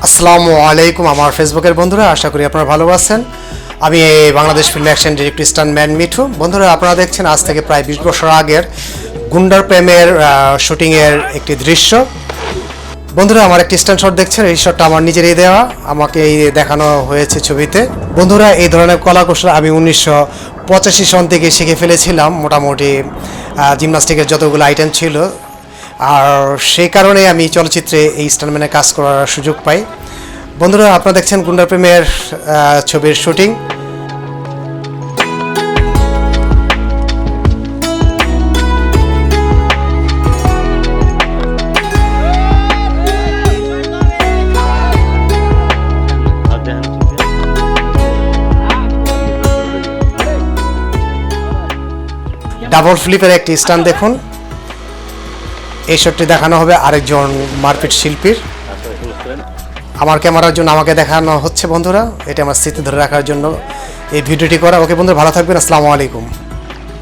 আসসালামু আলাইকুম আমার ফেসবুকের বন্ধুরা, আশা করি আপনারা ভালো আছেন। আমি Bangladesh film action director stuntman Mithu. বন্ধুরা, আপনারা দেখছেন আজ থেকে প্রায় 20 বছর আগের গুন্ডার প্রেমের শুটিংয়ের একটি দৃশ্য। বন্ধুরা, আমার একটি স্ট্যান্ড শট দেখছেন, এই শটটা আমার নিজেরই দেওয়া, আমাকে এই দেখানো হয়েছে ছবিতে। বন্ধুরা, এই ধরনের কলাকৌশল আমি 1985 সন থেকে শিখে ফেলেছিলাম। মোটামুটি জিমনাস্টিকের যতগুলো আইটেম ছিল, আর সেই কারণে আমি চলচ্চিত্রে এই স্টান্টম্যানে কাজ করার সুযোগ পাই। বন্ধুরা, আপনারা দেখছেন গুন্ডার প্রেমের ছবির শুটিং। ডাবল ফ্লিপের একটি স্টান্ট দেখুন। এই শটটি দেখানো হবে আরেকজন মারপিট শিল্পীর। আমার ক্যামেরার জন্য আমাকে দেখানো হচ্ছে। বন্ধুরা, এটা আমার স্মৃতি ধরে রাখার জন্য এই ভিডিওটি করা। ওকে বন্ধুরা, ভালো থাকবেন। আসসালামু আলাইকুম।